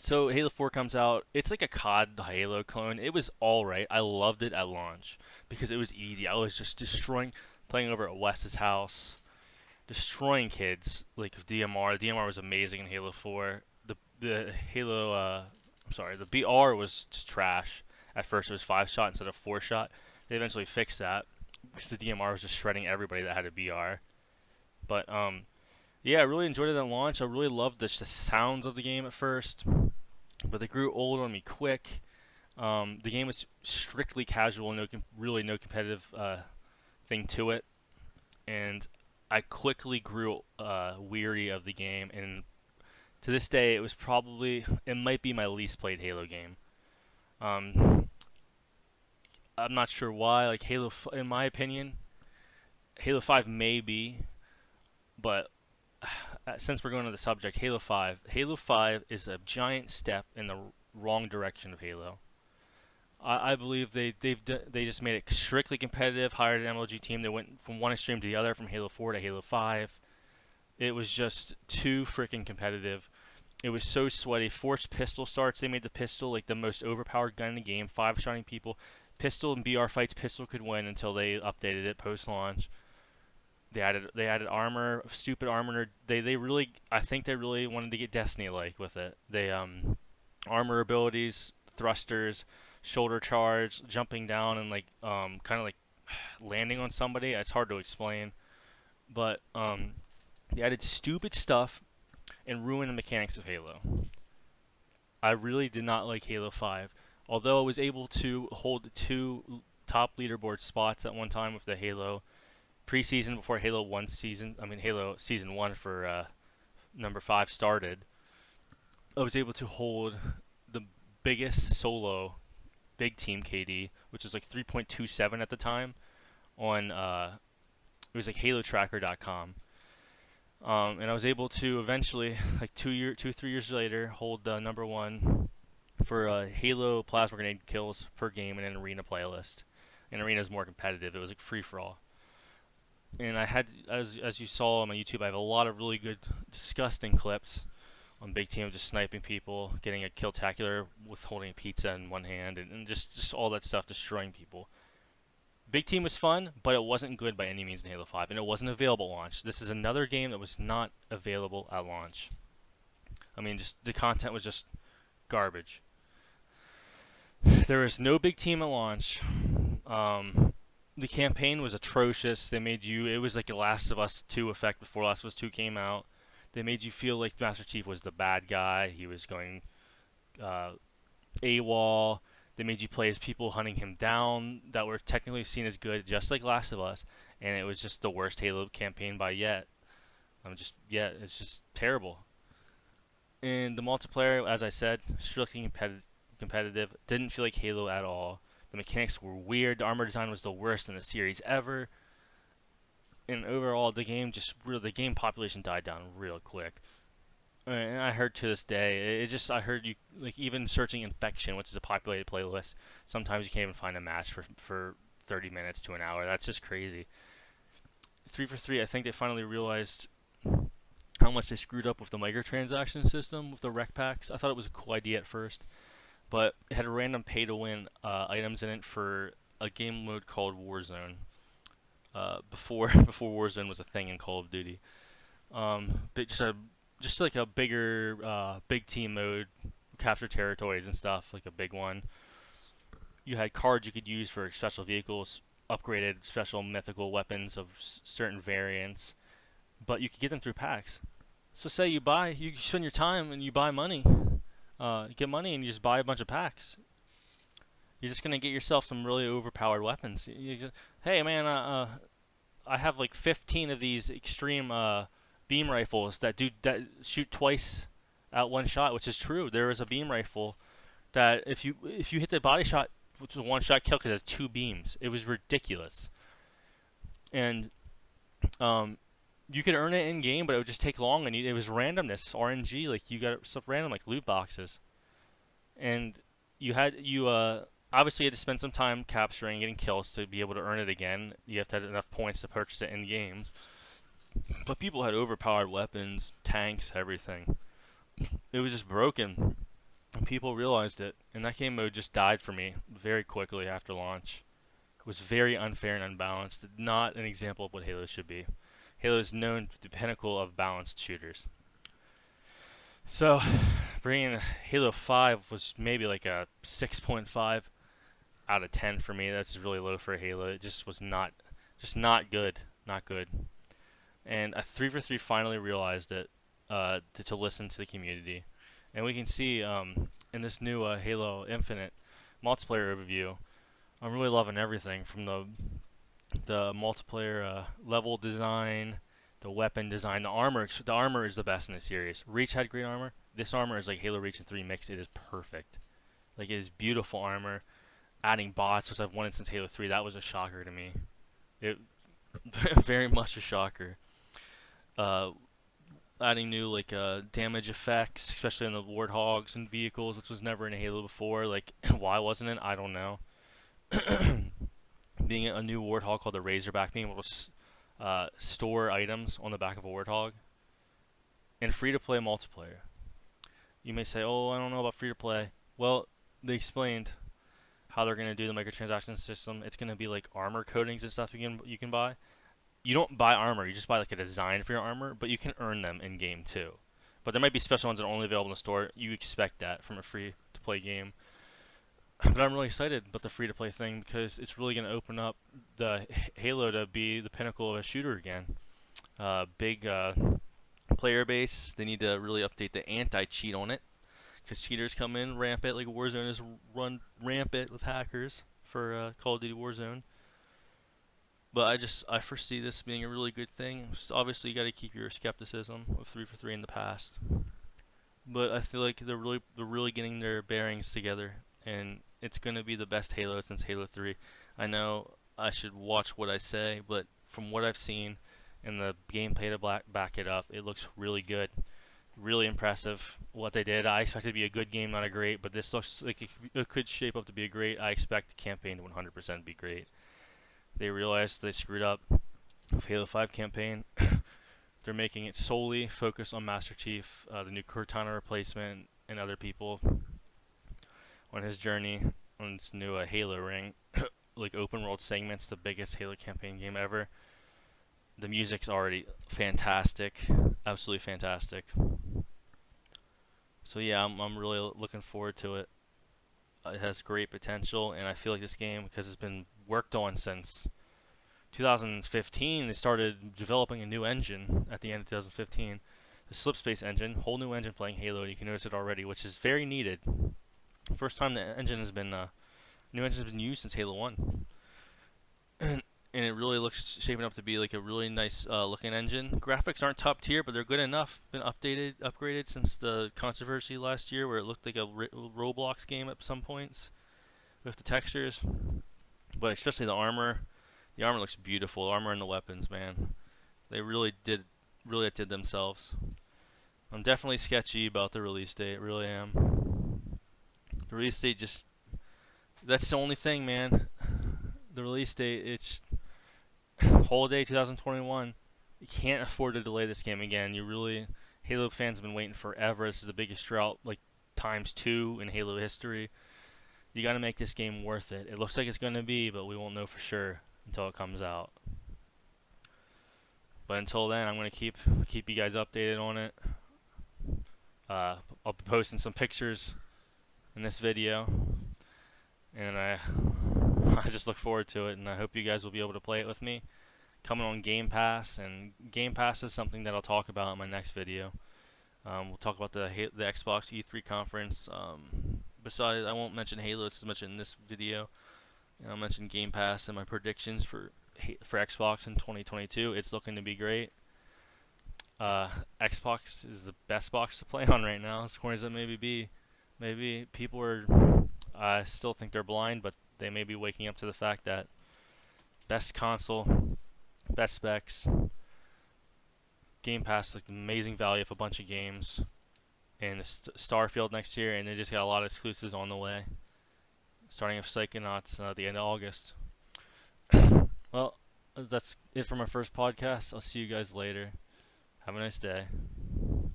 So Halo 4 comes out. It's like a COD Halo clone. It was all right. I loved it at launch because it was easy. I was just destroying, playing over at Wes's house, destroying kids like DMR. The DMR was amazing in Halo 4. The Halo, I'm sorry, the BR was just trash. At first it was 5-shot instead of 4-shot. They eventually fixed that because the DMR was just shredding everybody that had a BR. But yeah, I really enjoyed it at launch. I really loved the sounds of the game at first, but they grew old on me quick. The game was strictly casual, really no competitive thing to it, and I quickly grew weary of the game. And to this day, it might be my least played Halo game. Um, I'm not sure why. Like in my opinion, Halo 5 may be, but since we're going to the subject, Halo 5 is a giant step in the wrong direction of Halo. I believe they just made it strictly competitive. Hired an MLG team that went from one extreme to the other, from Halo 4 to Halo 5. It was just too freaking competitive. It was so sweaty. Forced pistol starts. They made the pistol like the most overpowered gun in the game. 5-shotting people. Pistol and BR fights, pistol could win until they updated it post launch. They added armor, stupid armor. They really, I think they really wanted to get Destiny like with it. They armor abilities, thrusters, shoulder charge, jumping down and like kind of like landing on somebody. It's hard to explain, but they added stupid stuff and ruined the mechanics of Halo. I really did not like Halo 5. Although I was able to hold two top leaderboard spots at one time with the Halo preseason before Halo 1 season, I mean Halo Season 1 for number 5 started, I was able to hold the biggest solo big team KD, which was like 3.27 at the time on it was like halotracker.com. And I was able to eventually, like 3 years later, hold the number one for Halo plasma grenade kills per game in an arena playlist. And arena is more competitive. It was like free for all. And I had, as you saw on my YouTube, I have a lot of really good, disgusting clips on big team just sniping people, getting a kill-tacular with holding a pizza in one hand, and just all that stuff, destroying people. Big team was fun, but it wasn't good by any means in Halo 5, and it wasn't available at launch. This is another game that was not available at launch. I mean, just the content was just garbage. There was no big team at launch. The campaign was atrocious. They made you, it was like a Last of Us 2 effect before Last of Us 2 came out. They made you feel like Master Chief was the bad guy. He was going uh, AWOL. They made you play as people hunting him down that were technically seen as good, just like Last of Us. And it was just the worst Halo campaign by yet. It's just terrible. And the multiplayer, as I said, strictly competitive. Didn't feel like Halo at all. The mechanics were weird. The armor design was the worst in the series ever. And overall, the game population died down real quick. And I heard to this day, I heard you, like, even searching Infection, which is a populated playlist, sometimes you can't even find a match for 30 minutes to an hour. That's just crazy. 343, I think they finally realized how much they screwed up with the microtransaction system with the rec packs. I thought it was a cool idea at first, but it had random pay-to-win items in it for a game mode called Warzone. Before before Warzone was a thing in Call of Duty. But just like a bigger big team mode, capture territories and stuff, like a big one. You had cards you could use for special vehicles, upgraded special mythical weapons of certain variants, but you could get them through packs. So say you spend your time and you buy money, you get money and you just buy a bunch of packs. You're just gonna get yourself some really overpowered weapons. Hey man, I have like 15 of these extreme beam rifles that shoot twice at one shot, which is true. There is a beam rifle that if you hit the body shot, which is a one-shot kill because it has two beams. It was ridiculous, and you could earn it in game, but it would just take long, and it was randomness, RNG. Like you got stuff random, like loot boxes, and you obviously had to spend some time capturing, getting kills to be able to earn it again. You have to have enough points to purchase it in games. But people had overpowered weapons, tanks, everything. It was just broken. people realized it, and that game mode just died for me very quickly after launch. It was very unfair and unbalanced, not an example of what Halo should be. Halo is known to be the pinnacle of balanced shooters. So, bringing Halo 5 was maybe like a 6.5 out of 10 for me. That's really low for Halo. It just was not good. Not good. And a 3 for 3 finally realized it to listen to the community. And we can see in this new Halo Infinite multiplayer overview, I'm really loving everything from the multiplayer level design, the weapon design, the armor. The armor is the best in the series. Reach had great armor. This armor is like Halo Reach and 3 mixed. It is perfect. Like, it is beautiful armor. Adding bots, which I've wanted since Halo 3, that was a shocker to me. It very much a shocker. Adding new like damage effects, especially on the warthogs and vehicles, which was never in a Halo before. Like, why wasn't it? I don't know. Being a new warthog called the Razorback, being able to store items on the back of a warthog, and free-to-play multiplayer. You may say, "Oh, I don't know about free-to-play." Well, they explained how they're gonna do the microtransaction system. It's gonna be like armor coatings and stuff you can buy. You don't buy armor, you just buy like a design for your armor, but you can earn them in game too. But there might be special ones that are only available in the store. You expect that from a free to play game. But I'm really excited about the free to play thing because it's really going to open up the Halo to be the pinnacle of a shooter again. Big player base. They need to really update the anti-cheat on it because cheaters come in rampant, like Warzone is run rampant with hackers for Call of Duty Warzone. But I foresee this being a really good thing. Just obviously, you got to keep your skepticism of 3 for 3 in the past. But I feel like they're really getting their bearings together, and it's going to be the best Halo since Halo 3. I know I should watch what I say, but from what I've seen and the gameplay to back it up, it looks really good. Really impressive what they did. I expect it to be a good game, not a great, but this looks like it could shape up to be a great. I expect the campaign to 100% be great. They realized they screwed up with Halo 5 campaign. They're making it solely focused on Master Chief, the new Cortana replacement, and other people on his journey on this new Halo ring. Like open world segments, the biggest Halo campaign game ever. The music's already fantastic, absolutely fantastic. So yeah, I'm really looking forward to it. It has great potential, and I feel like this game, because it's been worked on since 2015, they started developing a new engine at the end of 2015, the Slipspace engine, whole new engine playing Halo. You can notice it already, which is very needed. First time the engine has been new engine has been used since Halo 1, and it really looks shaping up to be like a really nice looking engine. Graphics aren't top tier, but they're good enough. Been upgraded since the controversy last year, where it looked like a Roblox game at some points with the textures. But especially the armor. The armor looks beautiful. The armor and the weapons, man. They really did themselves. I'm definitely sketchy about the release date. Really am. The release date that's the only thing, man. The release date, it's holiday 2021. You can't afford to delay this game again. Halo fans have been waiting forever. This is the biggest drought, like ×2 in Halo history. You got to make this game worth it. It looks like it's going to be, but we won't know for sure until it comes out. But until then, I'm going to keep you guys updated on it. I'll be posting some pictures in this video, and I just look forward to it, and I hope you guys will be able to play it with me. Coming on Game Pass, and Game Pass is something that I'll talk about in my next video. We'll talk about the Xbox E3 conference. Besides, I won't mention Halo as much in this video. I'll mention Game Pass and my predictions for Xbox in 2022. It's looking to be great. Xbox is the best box to play on right now, as corny as it may be. Maybe people are, I still think they're blind, but they may be waking up to the fact that best console, best specs, Game Pass, like amazing value of a bunch of games, and the Starfield next year, and they just got a lot of exclusives on the way, starting with Psychonauts at the end of August. Well, that's it for my first podcast. I'll see you guys later. Have a nice day.